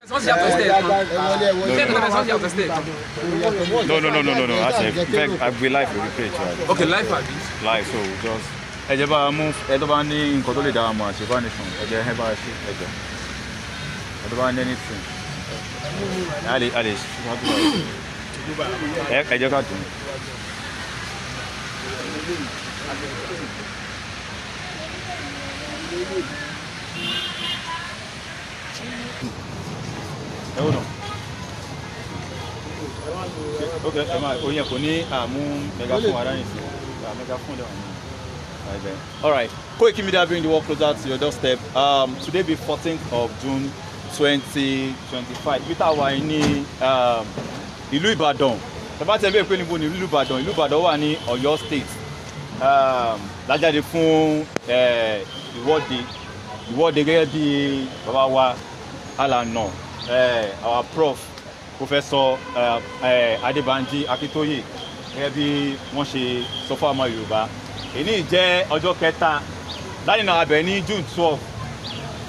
No. I will live with the page. Right? Okay, live at this. Live, so just. Ejeba move. Ejeba ni nkoto le da ma. Ejeba ni fun. Ejeba si. Ejeba ni anything. Ali. Ejeba tu. No. Okay, oye kò ní àmú megaphone ara yín sí. Megaphone right there. All right. Koiki Media bring the work closer to your doorstep. Today be 14th of June 2025. Ibi tá wà ní ìlú Ìbàdàn. Bàbá tẹ́ bẹ́ẹ̀ pé níbo ni ìlú Ìbàdàn? Ìlú Ìbàdàn wà ní Ọ̀yọ́ State. Lájáde fún ìwọ́de gẹ́gẹ́ bí bàbá wa Alana, our prof, Professor Adebanji Akintoye, gẹ́gẹ́ bí wọ́n ṣe sọ fún ọmọ Yorùbá. Èní jẹ́ ọjọ́ kẹta láti náà abẹ ní June 12.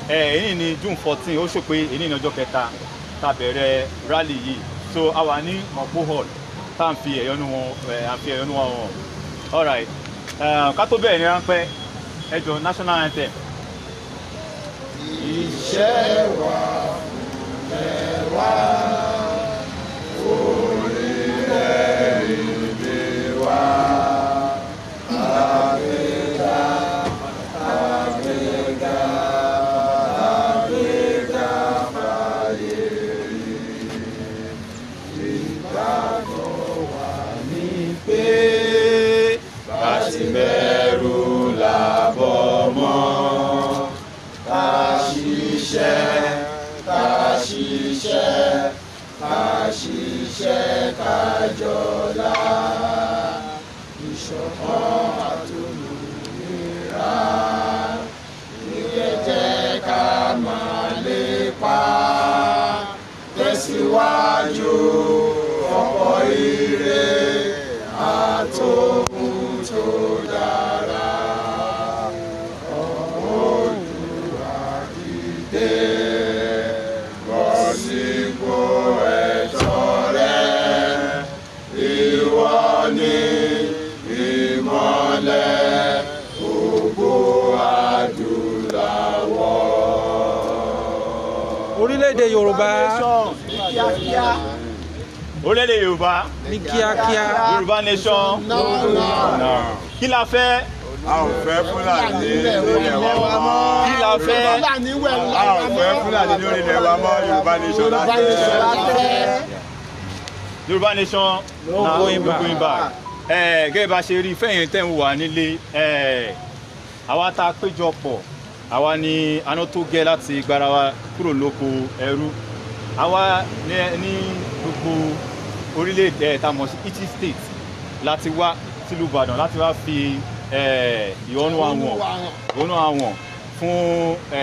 Èní ní June 14. Ó ṣe pé èní ní ọjọ́ kẹta tá bẹ̀rẹ̀ rally yìí. So a wà ní Mọ̀pó Hall tá à ń fi ẹ̀yọ́nú wọn hàn. All right. Ká tó bẹ̀rẹ̀ ní ráńpẹ́ ẹ jọ̀ọ́ national anthem. Iṣẹ́ wa lẹ́wà orílẹ̀-èdè wa. Àgbéga fàyè rí. Ìgbàgbọ́ wa ní pé bá ti bẹ̀rù làbọ̀ mọ́. Ká ṣiṣẹ́ ká jọlá, ìṣọ̀kan àtòmìnira, ìjẹ́ ká máa lépa, tẹ̀síwájú ọ̀pọ̀ ire àtòhun tó dára. Olúwa dìde. Orílẹ̀-èdè Yorùbá. Orílẹ̀-èdè Yorùbá. Ní kíákíá. Yorùbá nation. No. Kí la fẹ́? A ò fẹ́ Fúlàní lórí ẹ̀wà wa mọ́. Kí la fẹ́? A ò fẹ́ Fúlàní lórí ẹ̀wà mọ́. Yorùbá nation la fẹ́. Yorùbá nation. No going back. Gẹ́gẹ́ bá ṣe rí fẹ́yìn tẹ́ ń wà nílé. Àwa tá a péjọ pọ̀. Àwa ni aná tó gẹ́ láti gbára wa kúrò lóko ẹrú. Àwa ní gbogbo orílẹ̀-èdè tá a mọ̀ sí each state láti wá sílùú Ìbàdàn láti wá fi ìhónú àwọn fún